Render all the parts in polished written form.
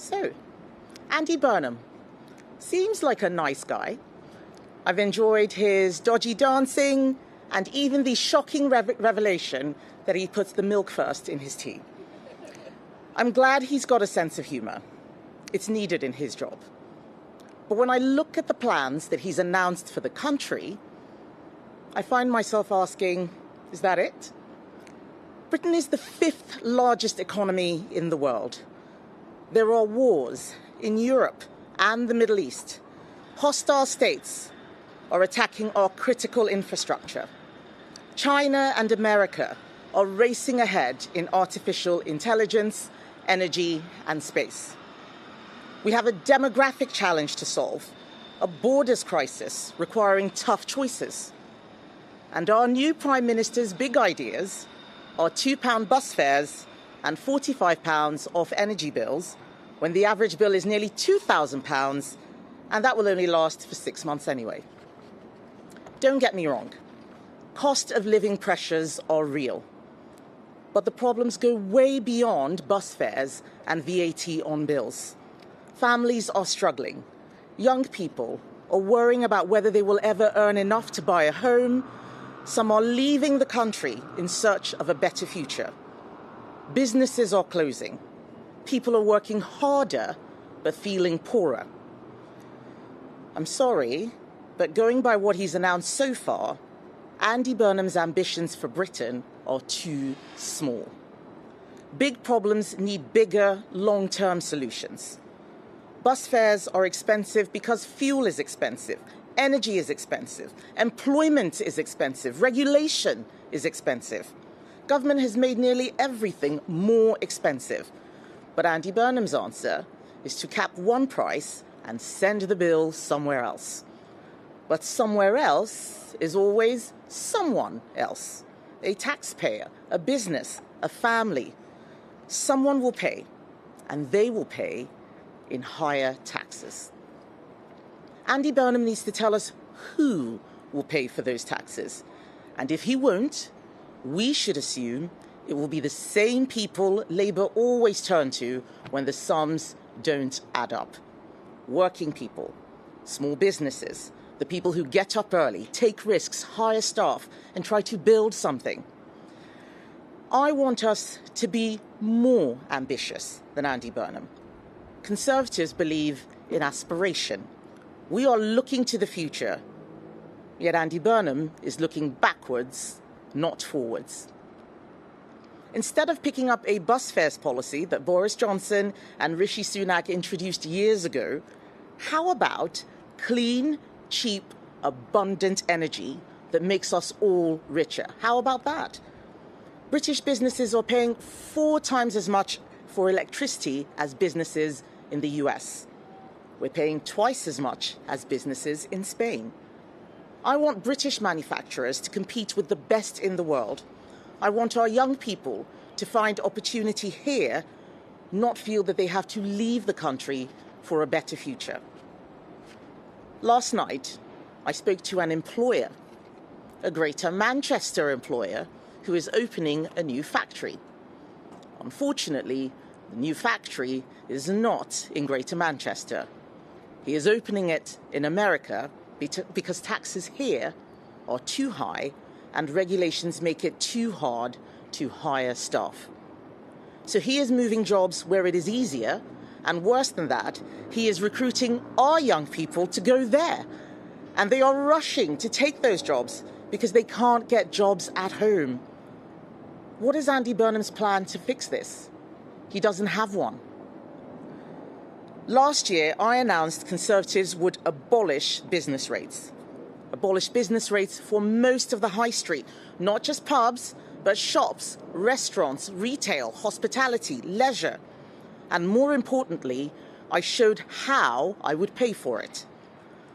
So, Andy Burnham seems like a nice guy. I've enjoyed his dodgy dancing and even the shocking revelation that he puts the milk first in his tea. I'm glad he's got a sense of humour. It's needed in his job. But when I look at the plans that he's announced for the country, I find myself asking, is that it? Britain is the 5th largest economy in the world. There are wars in Europe and the Middle East. Hostile states are attacking our critical infrastructure. China and America are racing ahead in artificial intelligence, energy, and space. We have a demographic challenge to solve, a borders crisis requiring tough choices. And our new Prime Minister's big ideas are £2 bus fares and £45 off energy bills, when the average bill is nearly £2,000, and that will only last for 6 months anyway. Don't get me wrong, cost of living pressures are real. But the problems go way beyond bus fares and VAT on bills. Families are struggling. Young people are worrying about whether they will ever earn enough to buy a home. Some are leaving the country in search of a better future. Businesses are closing. People are working harder but feeling poorer. I'm sorry, but going by what he's announced so far, Andy Burnham's ambitions for Britain are too small. Big problems need bigger, long-term solutions. Bus fares are expensive because fuel is expensive, energy is expensive, employment is expensive, regulation is expensive. Government has made nearly everything more expensive. But Andy Burnham's answer is to cap one price and send the bill somewhere else. But somewhere else is always someone else. A taxpayer, a business, a family. Someone will pay, and they will pay in higher taxes. Andy Burnham needs to tell us who will pay for those taxes. And if he won't, we should assume it will be the same people Labour always turn to when the sums don't add up. Working people, small businesses, the people who get up early, take risks, hire staff, and try to build something. I want us to be more ambitious than Andy Burnham. Conservatives believe in aspiration. We are looking to the future, yet Andy Burnham is looking backwards, not forwards. Instead of picking up a bus fares policy that Boris Johnson and Rishi Sunak introduced years ago, how about clean, cheap, abundant energy that makes us all richer? How about that? British businesses are paying 4 times as much for electricity as businesses in the US. We're paying twice as much as businesses in Spain. I want British manufacturers to compete with the best in the world. I want our young people to find opportunity here, not feel that they have to leave the country for a better future. Last night, I spoke to an employer, a Greater Manchester employer, who is opening a new factory. Unfortunately, the new factory is not in Greater Manchester. He is opening it in America because taxes here are too high and regulations make it too hard to hire staff. So he is moving jobs where it is easier, and worse than that, he is recruiting our young people to go there. And they are rushing to take those jobs because they can't get jobs at home. What is Andy Burnham's plan to fix this? He doesn't have one. Last year, I announced Conservatives would abolish business rates. Abolish business rates for most of the high street, not just pubs, but shops, restaurants, retail, hospitality, leisure. And more importantly, I showed how I would pay for it.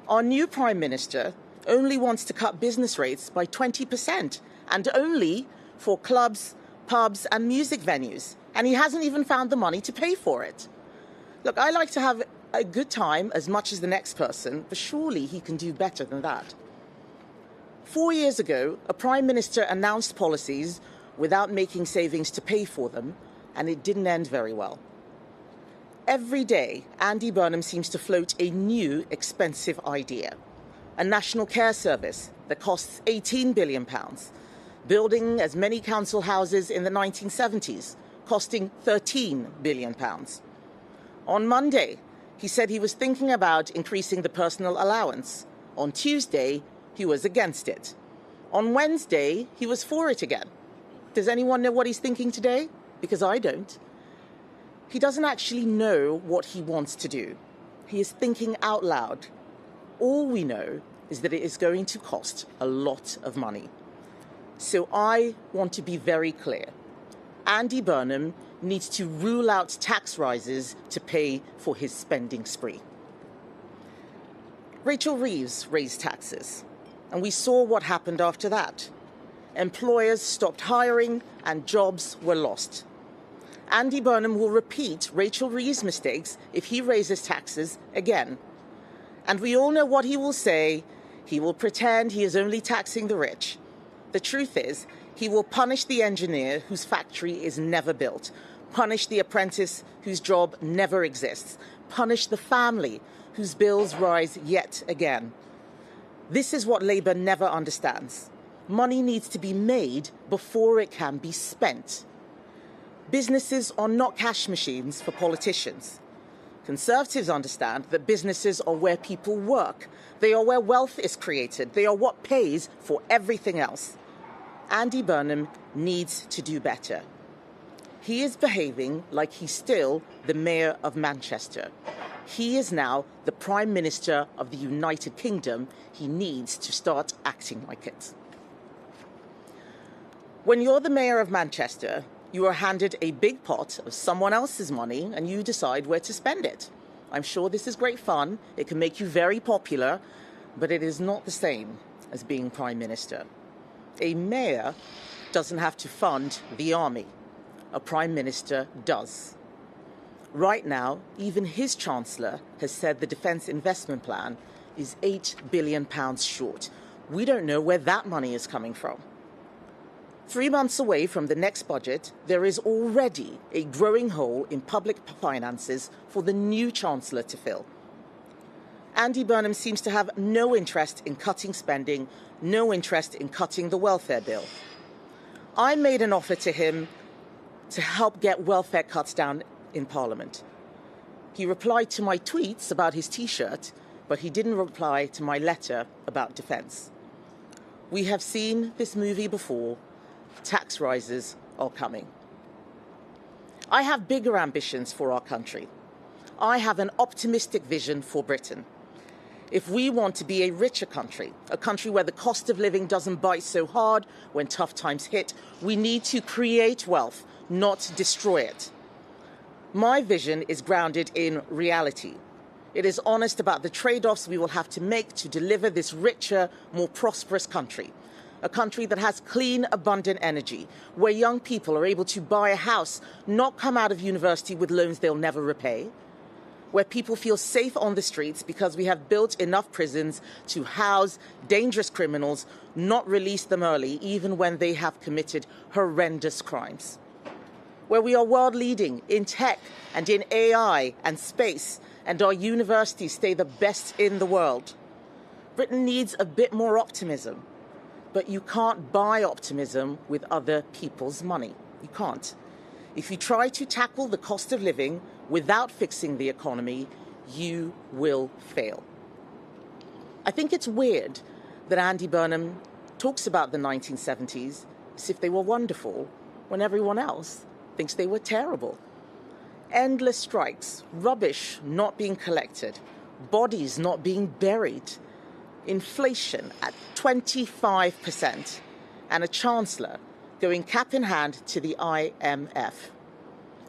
Our new Prime Minister only wants to cut business rates by 20%, and only for clubs, pubs, and music venues. And he hasn't even found the money to pay for it. Look, I like to have a good time as much as the next person, but surely he can do better than that. 4 years ago, a Prime Minister announced policies without making savings to pay for them, and it didn't end very well. Every day, Andy Burnham seems to float a new expensive idea. A national care service that costs £18 billion, building as many council houses in the 1970s, costing £13 billion. On Monday, he said he was thinking about increasing the personal allowance. On Tuesday, he was against it. On Wednesday, he was for it again. Does anyone know what he's thinking today? Because I don't. He doesn't actually know what he wants to do. He is thinking out loud. All we know is that it is going to cost a lot of money. So I want to be very clear. Andy Burnham needs to rule out tax rises to pay for his spending spree. Rachel Reeves raised taxes, and we saw what happened after that. Employers stopped hiring and jobs were lost. Andy Burnham will repeat Rachel Reeves' mistakes if he raises taxes again. And we all know what he will say. He will pretend he is only taxing the rich. The truth is, he will punish the engineer whose factory is never built, punish the apprentice whose job never exists, punish the family whose bills rise yet again. This is what Labour never understands. Money needs to be made before it can be spent. Businesses are not cash machines for politicians. Conservatives understand that businesses are where people work. They are where wealth is created. They are what pays for everything else. Andy Burnham needs to do better. He is behaving like he's still the Mayor of Manchester. He is now the Prime Minister of the United Kingdom. He needs to start acting like it. When you're the Mayor of Manchester, you are handed a big pot of someone else's money and you decide where to spend it. I'm sure this is great fun. It can make you very popular, but it is not the same as being Prime Minister. A mayor doesn't have to fund the army. A Prime Minister does. Right now, even his Chancellor has said the Defence Investment Plan is £8 billion short. We don't know where that money is coming from. 3 months away from the next budget, there is already a growing hole in public finances for the new Chancellor to fill. Andy Burnham seems to have no interest in cutting spending, no interest in cutting the welfare bill. I made an offer to him to help get welfare cuts down in Parliament. He replied to my tweets about his T-shirt, but he didn't reply to my letter about defence. We have seen this movie before. Tax rises are coming. I have bigger ambitions for our country. I have an optimistic vision for Britain. If we want to be a richer country, a country where the cost of living doesn't bite so hard when tough times hit, we need to create wealth, not destroy it. My vision is grounded in reality. It is honest about the trade-offs we will have to make to deliver this richer, more prosperous country. A country that has clean, abundant energy, where young people are able to buy a house, not come out of university with loans they'll never repay, where people feel safe on the streets because we have built enough prisons to house dangerous criminals, not release them early, even when they have committed horrendous crimes, where we are world-leading in tech and in AI and space, and our universities stay the best in the world. Britain needs a bit more optimism. But you can't buy optimism with other people's money. You can't. If you try to tackle the cost of living without fixing the economy, you will fail. I think it's weird that Andy Burnham talks about the 1970s as if they were wonderful when everyone else thinks they were terrible. Endless strikes, rubbish not being collected, bodies not being buried, inflation at 25%, and a Chancellor going cap in hand to the IMF.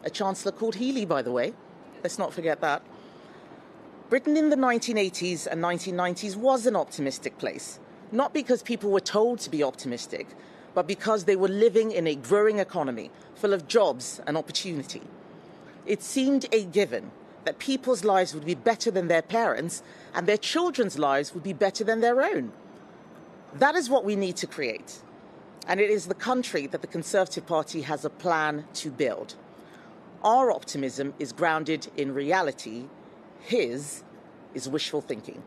A Chancellor called Healy, by the way. Let's not forget that. Britain in the 1980s and 1990s was an optimistic place, not because people were told to be optimistic, but because they were living in a growing economy full of jobs and opportunity. It seemed a given that people's lives would be better than their parents' and their children's lives would be better than their own. That is what we need to create. And it is the country that the Conservative Party has a plan to build. Our optimism is grounded in reality. His is wishful thinking.